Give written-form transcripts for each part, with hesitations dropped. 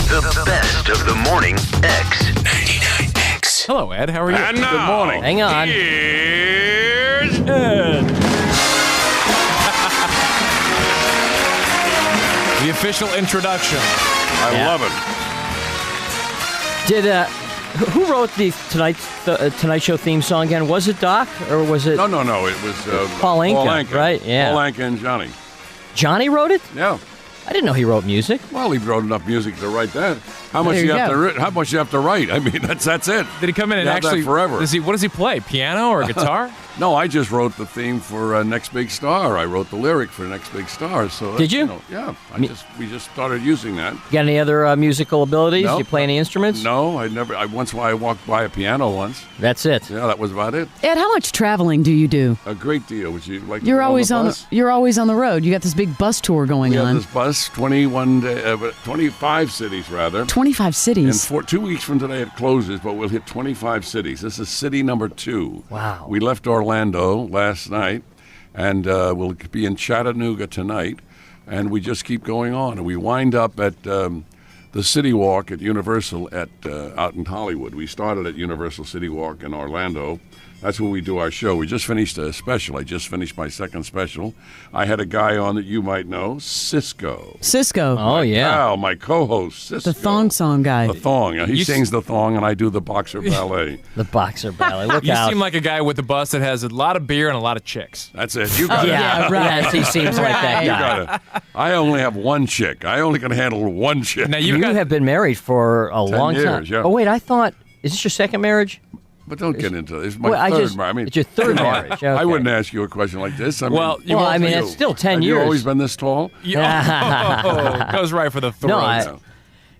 The best of the morning X. 99X. Hello, Ed. How are you? And now, Good morning. Hang on. here's The official introduction. I love it. Did who wrote the Tonight Show theme song again? Was it Doc or was it No. It was Paul Anka, right? Yeah. Paul Anka and Johnny. Johnny wrote it? Yeah. I didn't know he wrote music. Well, he wrote enough music to write that. How much There you How much you have to write? I mean, that's it. Did he come in and You have that actually forever? What does he play? Piano or guitar? No, I just wrote the theme for Next Big Star. I wrote the lyric for Next Big Star. So Did you? Yeah. We just started using that. You got any other musical abilities? No. You play any instruments? No, I never. Once I walked by a piano once. That's it. Yeah, that was about it. Ed, how much traveling do you do? A great deal. Would you like? To You're go always on on. the bus? You're always on the road. You got this big bus tour going We have on. this bus, 25 cities rather. 25 In cities. 2 weeks from today it closes, but we'll hit 25 cities. This is city number 2. Wow. We left Orlando last night, and we'll be in Chattanooga tonight, and we just keep going on. And we wind up at the City Walk at Universal out in Hollywood. We started at Universal City Walk in Orlando. That's where we do our show. We just finished a special. I just finished my second special. I had a guy on that you might know, Cisco. Cisco, Oh, yeah. Pal, my co-host, Cisco. the thong song guy. The thong. He sings the thong, and I do the boxer ballet. The boxer ballet. Look You out. seem like a guy with a bus that has a lot of beer and a lot of chicks. That's it. You got it. yeah, right. Yes, he seems like that You guy. got it. I only have one chick. I only can handle one chick. Now You have been married for a long time. years, yeah. Oh, wait, I thought, is this your second marriage? But don't get into this. It's my Well, third marriage. it's your third marriage. Okay. I wouldn't ask you a question like this. Well, you Well, won't I mean, do. it's still 10 Have years. you always been this tall? Goes right for the throat. No,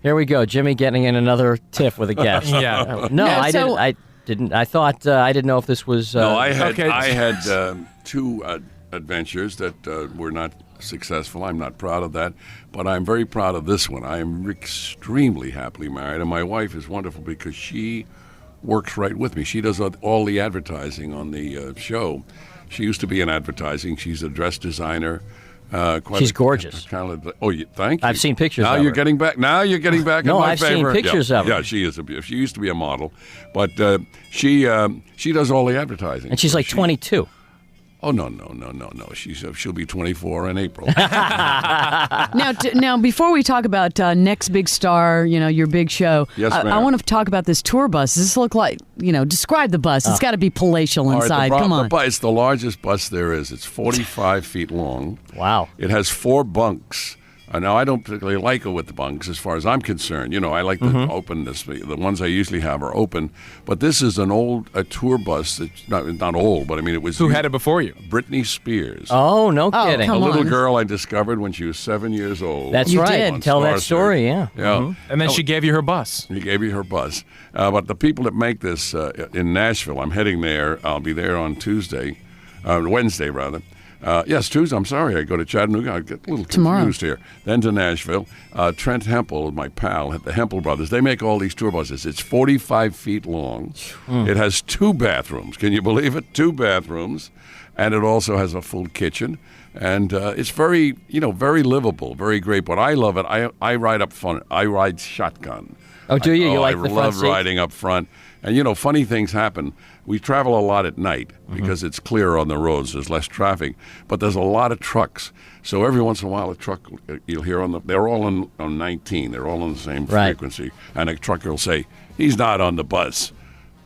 Here we go. Jimmy getting in another tiff with a guest. Yeah. No, Yeah, I so- didn't. I didn't. I thought I didn't know if this was. No, I had okay. I had 2 adventures that were not successful. I'm not proud of that, but I'm very proud of this one. I am extremely happily married, and my wife is wonderful because she works right with me. She does all the advertising on the show. She used to be in advertising. She's a dress designer. She's gorgeous. Thank you. I've seen pictures Now of you're her. getting back. Now you're getting back. No, in my I've seen favor. pictures yeah. of her. Yeah, she is. She used to be a model, but she does all the advertising. And she's like 22. Oh no. She'll be 24 in April. Now, before we talk about Next Big Star, your big show, Yes, I ma'am. want to talk about this tour bus. Does this look like, describe the bus? It's got to be palatial All right, inside. Come on. It's the largest bus there is. It's 45 feet long. Wow. It has 4 bunks. Now, I don't particularly like it with the bunks as far as I'm concerned. I like the openness. The ones I usually have are open. But this is an old tour bus. It's not old, but I mean, it was... Who had it before you? Britney Spears. Oh, no Oh, kidding. A come little on. girl I discovered when she was 7 years old. That's You right. did. Tell that Star story. Search. Yeah. Yeah. And then she gave you her bus. He gave you her bus. But the people that make this in Nashville, I'm heading there. I'll be there on Wednesday, rather. Yes, Tuesday. I'm sorry. I go to Chattanooga. I get a little Tomorrow. confused here. Then to Nashville. Trent Hempel, my pal, the Hempel brothers, they make all these tour buses. It's 45 feet long. It has 2 bathrooms. Can you believe it? 2 bathrooms. And it also has a full kitchen. And it's very, very livable, very great. But I love it. I ride up front. I ride shotgun. Oh, do you? You like I the front love seat? riding up front. And, funny things happen. We travel a lot at night because it's clear on the roads. There's less traffic. But there's a lot of trucks. So every once in a while, a truck, you'll hear they're all on 19. They're all on the same Right. frequency. And a trucker will say, he's not on the bus.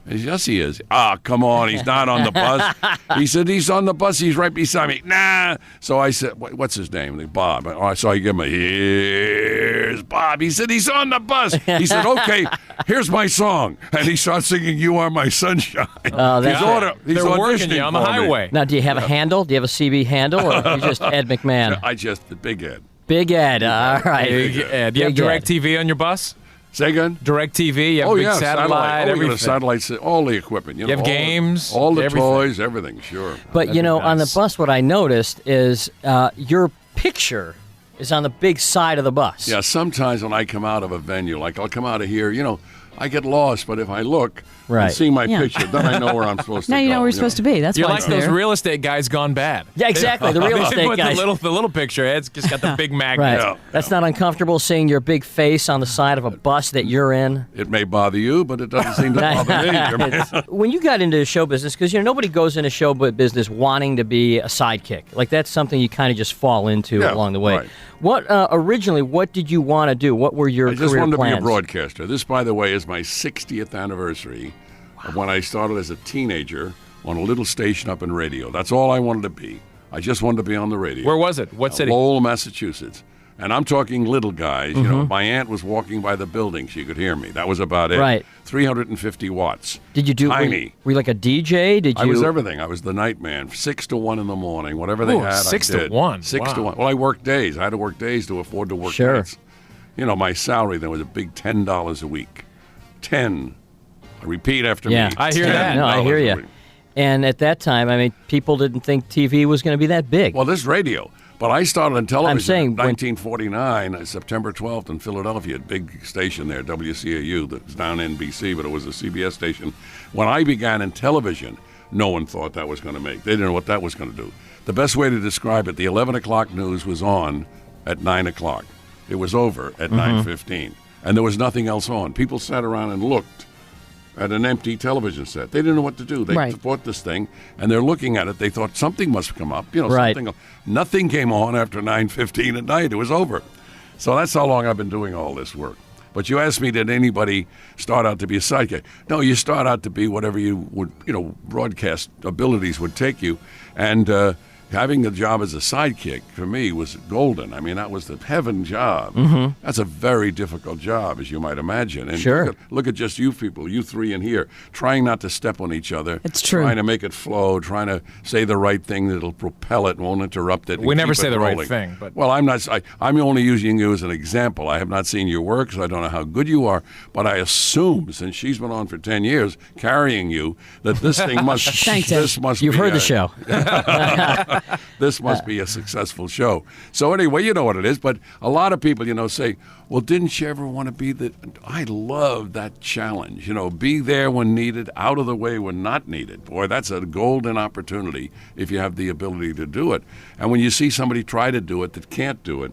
He says, yes, he is. Ah, come on, he's not on the bus. He said, he's on the bus, he's right beside me. Nah. So I said, what's his name? Bob. So I give him here's Bob. He said, he's on the bus. He said, okay, here's my song. And he starts singing, You Are My Sunshine. Oh, that's He's They're working auditioning you on the for me. highway. Now, do you have a handle? Do you have a CB handle, or are you just Ed McMahon? The Big Ed. Big Ed. All right. Big Ed. Do you have Big Ed. DirecTV on your bus? Say again? DirecTV, you have big satellite, Oh, everything. the satellites, all the equipment. You have all games, all the everything. toys, everything, sure. But, That'd be on the nice. bus, what I noticed is your picture is on the big side of the bus. Yeah, sometimes when I come out of a venue, like I'll come out of here, I get lost, but if I look Right. and see my Yeah. picture, then I know where I'm supposed to go. Now you know where you're supposed to be. That's You're why like it's those there. real estate guys gone bad. Yeah, exactly. The real They estate put guys. The little picture. It's just got the big magnet. Right. Yeah. That's not uncomfortable seeing your big face on the side of a bus that you're in. It may bother you, but it doesn't seem to bother me. When you got into show business, because nobody goes into show business wanting to be a sidekick. Like that's something you kind of just fall into Yeah, along the way. right. What originally? What did you want to do? What were your I just career wanted plans? to be a broadcaster. This, by the way, is my 60th anniversary of when I started as a teenager on a little station up in radio. That's all I wanted to be. I just wanted to be on the radio. Where was it? What city? Lowell, Massachusetts. And I'm talking little guys. You know, my aunt was walking by the building. She could hear me. That was about it. Right. 350 watts. Did you do? Tiny. Were you like a DJ? Did you? I was everything. I was the night man. 6 to 1 in the morning. Whatever they Ooh, had, 6 I to did. 1. 6 to Wow. 1. Well, I worked days. I had to work days to afford to work Sure. nights. You know, my salary then was a big $10 a week. 10. I repeat after Yeah. me. I hear that. No, I hear $10 a you. week. And at that time, I mean, people didn't think TV was going to be that big. Well, this is radio. But I started on television saying in when- 1949, September 12th in Philadelphia, big station there, WCAU, that was down NBC, but it was a CBS station. When I began in television, no one thought that was going to make. They didn't know what that was going to do. The best way to describe it, the 11 o'clock news was on at 9 o'clock. It was over at 9:15, and there was nothing else on. People sat around and looked at an empty television set. They didn't know what to do. They Right. bought this thing, and they're looking at it. They thought something must come up. You know, Right. something. Nothing came on after 9:15 at night. It was over. So that's how long I've been doing all this work. But you asked me, did anybody start out to be a sidekick? No, you start out to be whatever you would, broadcast abilities would take you. And having a job as a sidekick, for me, was golden. I mean, that was the heaven job. Mm-hmm. That's a very difficult job, as you might imagine. And Sure. look at just you people, you three in here, trying not to step on each other. It's true. Trying to make it flow, trying to say the right thing that'll propel it, won't interrupt it. and We never keep say it the right rolling. thing, but- Well, I'm not. I'm only using you as an example. I have not seen your work, so I don't know how good you are. But I assume, since she's been on for 10 years, carrying you, that this thing must. Thanks, Ed. this must. You've be heard a- the show. This must be a successful show. So anyway, you know what it is. But a lot of people, say, well, didn't you ever want to be the? I love that challenge. Be there when needed, out of the way when not needed. Boy, that's a golden opportunity if you have the ability to do it. And when you see somebody try to do it that can't do it,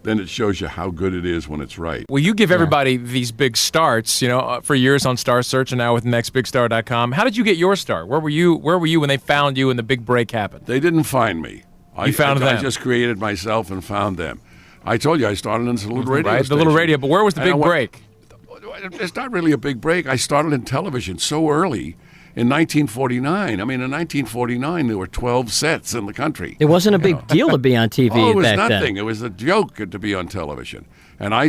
then it shows you how good it is when it's right. Well, you give everybody these big starts, for years on Star Search and now with nextbigstar.com. How did you get your start? Where were you when they found you and the big break happened? They didn't find me. You found I them. just created myself and found them. I told you I started in this little radio Right? The little station. radio, but where was the And I big went- break? It's not really a big break. I started in television so early in 1949. I mean, in 1949, there were 12 sets in the country. It wasn't a big deal to be on TV Oh, it was back nothing. then. It was a joke to be on television. And I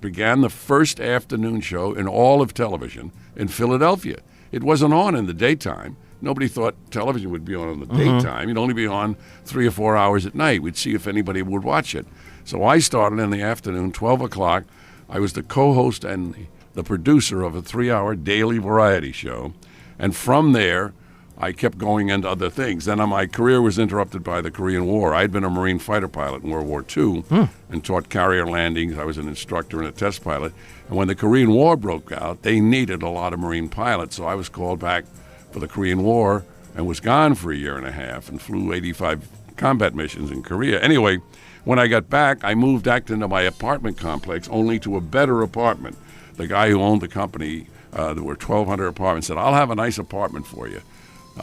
began the first afternoon show in all of television in Philadelphia. It wasn't on in the daytime. Nobody thought television would be on in the daytime. You'd only be on 3 or 4 hours at night. We'd see if anybody would watch it. So I started in the afternoon, 12 o'clock. I was the co-host and the producer of a 3-hour daily variety show. And from there, I kept going into other things. Then my career was interrupted by the Korean War. I'd been a Marine fighter pilot in World War II and taught carrier landings. I was an instructor and a test pilot. And when the Korean War broke out, they needed a lot of Marine pilots. So I was called back for the Korean War and was gone for a year and a half and flew 85 combat missions in Korea. Anyway, when I got back, I moved back into my apartment complex, only to a better apartment. The guy who owned the company, there were 1,200 apartments, said, I'll have a nice apartment for you.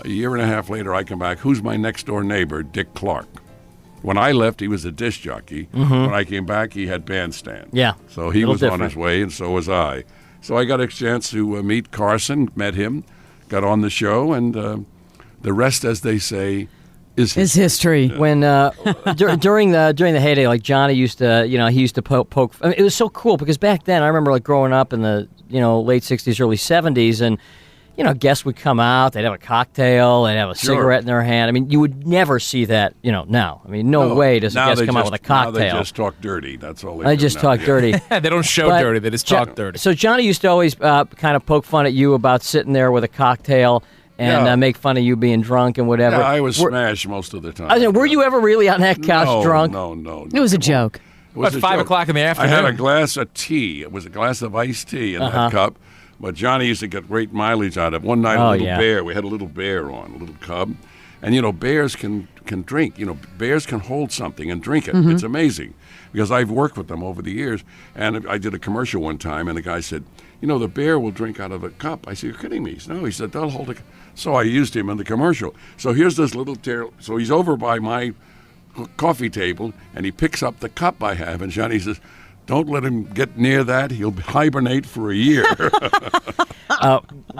A year and a half later, I come back. Who's my next door neighbor? Dick Clark. When I left, he was a disc jockey. When I came back, he had bandstand. Yeah, So he little was on different. his way, and so was I. So I got a chance to meet Carson, met him, got on the show, and the rest, as they say, is Is history. When during the heyday, like Johnny used to, he used to poke. I mean, it was so cool because back then I remember like growing up in the late '60s, early '70s, and guests would come out. They'd have a cocktail. They'd have a Sure. cigarette in their hand. I mean, you would never see that. Now, I mean, no way does a Now guest they come out with a cocktail. Now they just talk dirty. That's all they I do just now. talk Yeah. dirty. They don't show But dirty, they just talk dirty. So Johnny used to always kind of poke fun at you about sitting there with a cocktail and Yeah. make fun of you being drunk and whatever. Yeah, I was Were- smashed most of the time. I was saying, were you ever really on that couch no, drunk? No. It was a Come on. joke. It was At a 5 joke. o'clock in the I afternoon. had a glass of tea. It was a glass of iced tea in that cup. But Johnny used to get great mileage out of it. One night, a little bear. We had a little bear on, a little cub. And, bears can drink. Bears can hold something and drink it. It's amazing because I've worked with them over the years. And I did a commercial one time, and the guy said, the bear will drink out of a cup. I said, you're kidding me. No, he said, they'll hold a cup. So I used him in the commercial. So here's this little so he's over by my coffee table, and he picks up the cup I have, and Johnny says, don't let him get near that. He'll hibernate for a year.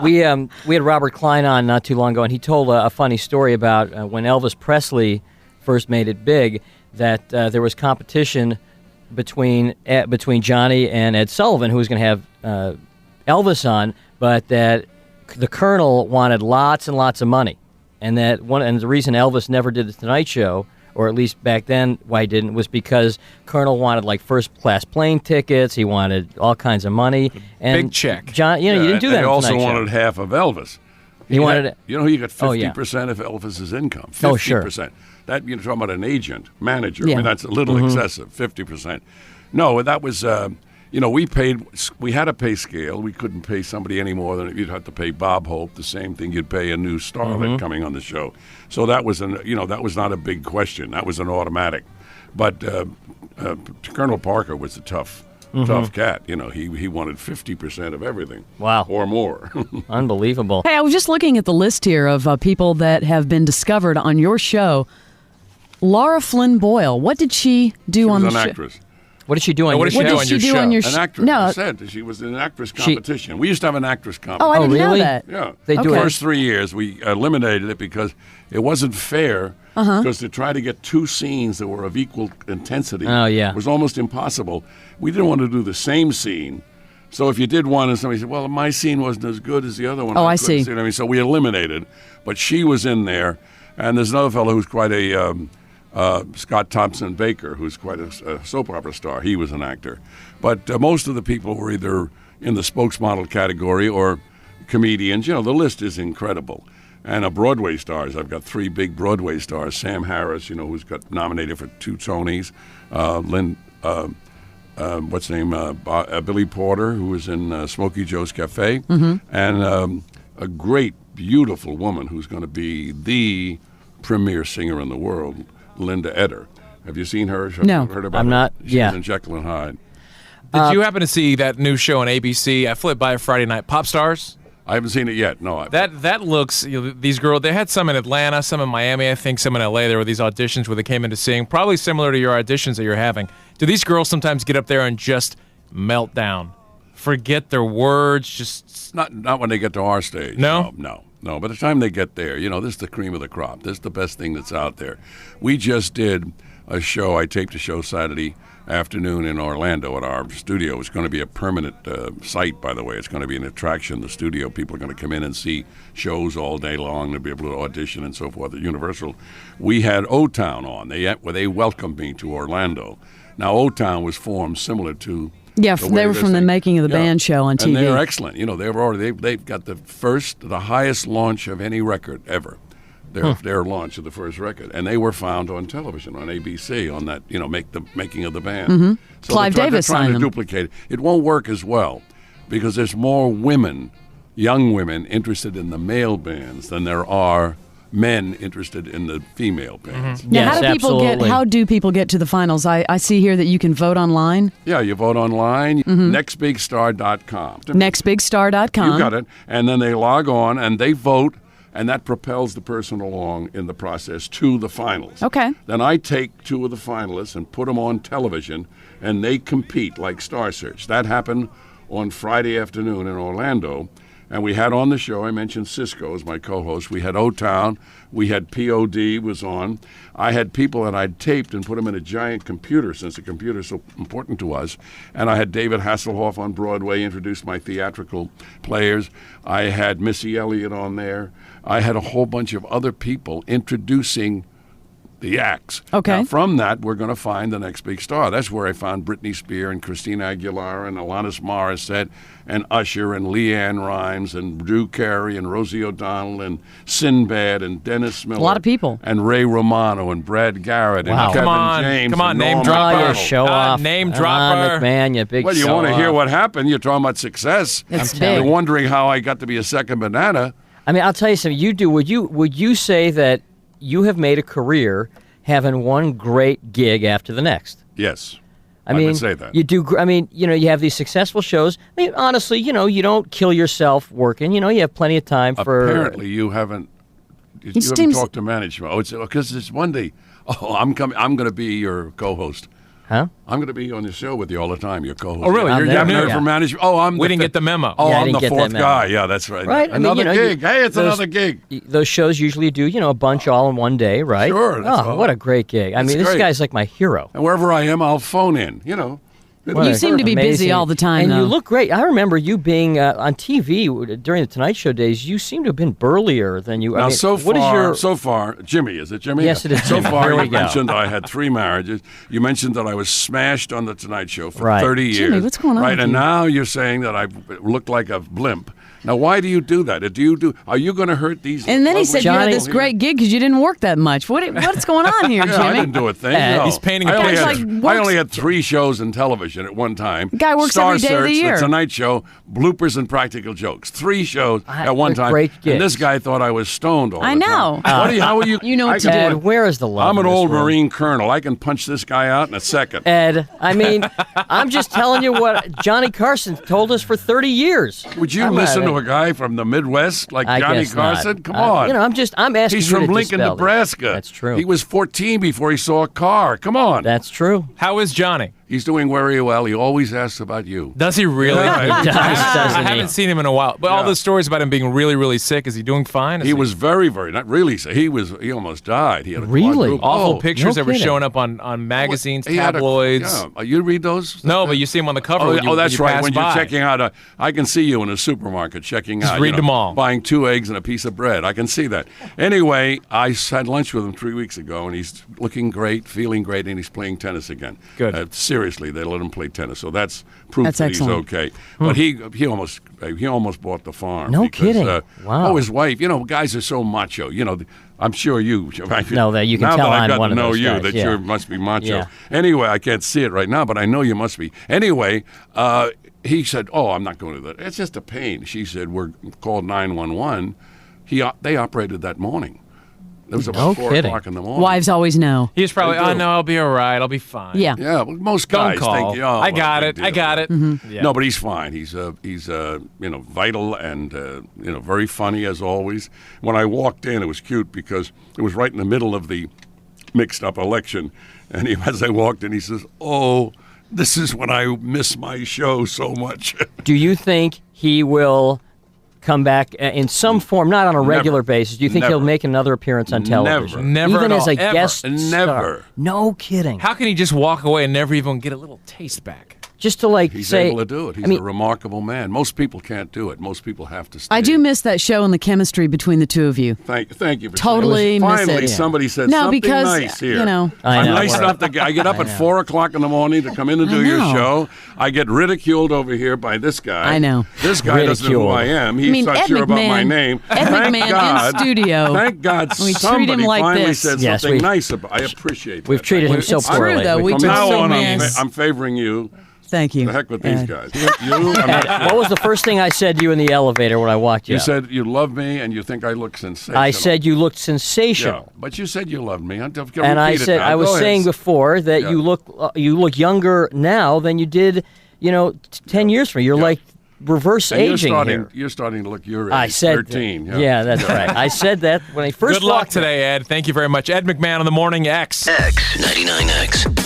We had Robert Klein on not too long ago, and he told a funny story about when Elvis Presley first made it big, that there was competition between Johnny and Ed Sullivan, who was going to have Elvis on, but that the Colonel wanted lots and lots of money, and the reason Elvis never did the Tonight Show, or at least back then why he didn't, was because Colonel wanted like first-class plane tickets. He wanted all kinds of money. And big check. John, you didn't do that. He on also Tonight Show. wanted half of Elvis. He wanted. You get 50% Oh, yeah. of Elvis's income. 50%. Oh, sure. That you're talking about an agent, manager. Yeah. I mean, that's a little excessive. 50%. No, that was. We had a pay scale. We couldn't pay somebody any more than you'd have to pay Bob Hope the same thing you'd pay a new starlet coming on the show. So that was that was not a big question. That was an automatic. But Colonel Parker was a tough cat. He wanted 50% of everything. Wow. Or more. Unbelievable. Hey, I was just looking at the list here of people that have been discovered on your show. Laura Flynn Boyle, what did she do on the show? She was an actress. What did she do on What your did show? she do on your An An actress. No. I said she was in an actress competition. We used to have an actress competition. Oh, I didn't know really? that. Yeah. They do the it. first 3 years, we eliminated it because it wasn't fair. Because to try to get two scenes that were of equal intensity was almost impossible. We didn't want to do the same scene. So if you did one and somebody said, well, my scene wasn't as good as the other one. Oh, I couldn't see. what I mean? So we eliminated. But she was in there. And there's another fellow who's quite a... Scott Thompson Baker, who's quite a soap opera star. He was an actor. But most of the people were either in the spokesmodel category or comedians. The list is incredible. And Broadway stars, I've got 3 big Broadway stars. Sam Harris, who's got nominated for 2 Tonys. What's her name? Billy Porter, who was in Smokey Joe's Cafe. And a great, beautiful woman who's going to be the premier singer in the world, Linda Eder. Have you seen her? No. Heard about I'm her? not. She was in Jekyll and Hyde. Did you happen to see that new show on ABC? I flipped by it Friday night. Pop Stars? I haven't seen it yet. No. That looks, these girls, they had some in Atlanta, some in Miami, I think some in LA. There were these auditions where they came in to sing, probably similar to your auditions that you're having. Do these girls sometimes get up there and just melt down? Forget their words, just... Not when they get to our stage. No? No. By the time they get there, this is the cream of the crop. This is the best thing that's out there. We just did a show. I taped a show Saturday afternoon in Orlando at our studio. It's going to be a permanent site, by the way. It's going to be an attraction. The studio, people are going to come in and see shows all day long. They'll be able to audition and so forth at Universal. We had O-Town on. They welcomed me to Orlando. Now, O-Town was formed similar to... Yeah, they were from the making of the band show on TV. And they're excellent. They've got the highest launch of any record ever. Their launch of the first record, and they were found on television on ABC on that making of the band. So Clive Davis they're trying signed to them. duplicate it. It won't work as well because there's more women, young women, interested in the male bands than there are men interested in the female bands. Now, Yes, absolutely. how do people get to the finals? I see here that you can vote online. Yeah, you vote online, nextbigstar.com. Nextbigstar.com. You got it. And then they log on and they vote, and that propels the person along in the process to the finals. Okay. Then I take 2 of the finalists and put them on television, and they compete like Star Search. That happened on Friday afternoon in Orlando. And we had on the show, I mentioned Cisco as my co-host. We had O-Town. We had POD was on. I had people that I'd taped and put them in a giant computer, since the computer is so important to us. And I had David Hasselhoff on Broadway, introduced my theatrical players. I had Missy Elliott on there. I had a whole bunch of other people introducing the acts. Okay. Now, from that, we're going to find the next big star. That's where I found Britney Spears and Christina Aguilera and Alanis Morissette and Usher and Leanne Rimes and Drew Carey and Rosie O'Donnell and Sinbad and Dennis Miller. A lot of people. And Ray Romano and Brad Garrett and Kevin James. Come on, and name Norman dropper. You Macdonald. show off. Name Come dropper. on, McMahon, you big Well, you show want to hear off. what happened? You're talking about success. It's You're big. wondering how I got to be a second banana. I mean, I'll tell you something. Would you say that you have made a career having one great gig after the next? Yes. I mean, would say that. You do. I mean, you have these successful shows. I mean, honestly, you don't kill yourself working. You have plenty of time for. Apparently, you haven't. You haven't seems- talked to management. Oh, it's because it's one day. Oh, I'm coming. I'm going to be your co-host. Huh? I'm going to be on the show with you all the time. Your co-host. Oh, really? I'm You there. haven't heard Yeah. from management. Oh, I'm. We didn't get the memo. Oh, Yeah, I I'm didn't the get that fourth memo. guy. Yeah, that's right. Right. I mean, Another gig. Hey, it's those- another gig. Those shows usually do, a bunch all in one day, right? Sure, that's Oh, all. what a great gig! I It's mean, this great. guy's like my hero. And wherever I am, I'll phone in. What You a- seem to be busy amazing- all the time, and though. you look great. I remember you being on TV during the Tonight Show days. You seem to have been burlier than you. Now, I mean, so what is far, your? Jimmy, is it Jimmy? Yes, it is So Jimmy. far, Here we you go. mentioned I had 3 marriages. You mentioned that I was smashed on the Tonight Show for Right. 30 years. Jimmy, what's going on Right, with and you? now you're saying that I look like a blimp. Now, why do you do that? Are you going to hurt these? And then he lovely said you had Johnny- this great gig because you didn't work that much. What's going on here, Yeah, I Jimmy? didn't do a thing. Ed, no. he's painting a I only picture. had- Like I works- only had 3 shows in television at one time. Guy works Star every day of the Search, year. The Tonight Show, bloopers and practical jokes. 3 shows at one they're time. great gigs. And this guy thought I was stoned all I the know. time. How are you? You know what I to can do. Ed, where is the love? I'm an in this old room? Marine colonel. I can punch this guy out in a second. Ed, I mean, I'm just telling you what Johnny Carson told us for 30 years. Would you I'm listen not- to a guy from the Midwest like I Johnny guess not. Carson? Come on. I'm asking He's you from to Lincoln, dispel this. Nebraska. That's true. He was 14 before he saw a car. Come on. That's true. How is Johnny? He's doing very well. He always asks about you. Does he really? Yeah, he does, doesn't I he? haven't seen him in a while. But all Yeah. the stories about him being really, really sick, is he doing fine? Is He was very, very, not really. He almost died. He had a Really? quadruple- awful Oh, pictures no that were kidding. showing up on magazines, he had a- tabloids. yeah. You read those? No, but you see him on the cover. when you, Oh, that's when you right. pass When by. you're checking out, I can see you in a supermarket checking Just out. read them all. Buying 2 eggs and a piece of bread. I can see that. Anyway, I had lunch with him 3 weeks ago, and he's looking great, feeling great, and he's playing tennis again. Good. Seriously, they let him play tennis, so that's proof That's that excellent. he's okay. But he almost bought the farm. No because, kidding. Wow. Oh, his wife. Guys are so macho. I'm sure you. No, that you can now tell that I'm I got one to of know those you, guys, that yeah. you must be macho. Yeah. Anyway, I can't see it right now, but I know you must be. Anyway, he said, "Oh, I'm not going to that. It's just a pain." She said, "We're called 911." They operated that morning. It was No about 4 kidding. o'clock in the morning. Wives always know. He was probably, They do. oh, no, I'll be all right. I'll be fine. Yeah. Yeah, well, most Don't guys call. think, "Oh, I what got a it. big I deal." got it. Yeah. No, but he's fine. He's vital and very funny as always. When I walked in, it was cute because it was right in the middle of the mixed-up election, and as I walked in, he says, "Oh, this is when I miss my show so much." Do you think he will come back in some form, not on a regular basis? Do you think he'll Never. make another appearance on television? Never Even at as all. a Ever. guest star? Never. No kidding. How can he just walk away and never even get a little taste back? Just to He's say, able to do it. He's I mean, a remarkable man. Most people can't do it. Most people have to stay. I do miss that show and the chemistry between the two of you. Thank you for Totally saying that. miss Finally, it. somebody said No, something because, nice here. you know. I I'm know. nice enough to I get up at 4 o'clock in the morning to come in and do your know. show. I get ridiculed over here by this guy. I know. This guy doesn't know who I am. He's not Ed sure about my McMahon- name. Ed Thank McMahon God. in studio. Thank God We treat somebody him like finally this. said Yes, something we- nice about. I appreciate that. we've treated him so It's true, poorly. though. We From do now so on, nice. I'm favoring you. Thank you. The heck with these Ed. guys. What was the first thing I said to you in the elevator when I walked you You out? said you love me and you think I look sensational. I said you looked yeah, sensational. but you said you loved me. And I said I was saying before that Yeah. you look younger now than you did, 10 years from now. You're like reverse And aging here. You're starting to look your age. I said 13. Yeah, that's right. I said that when I first Good luck walked in. today, Ed. Thank you very much. Ed McMahon on the Morning X. X99X.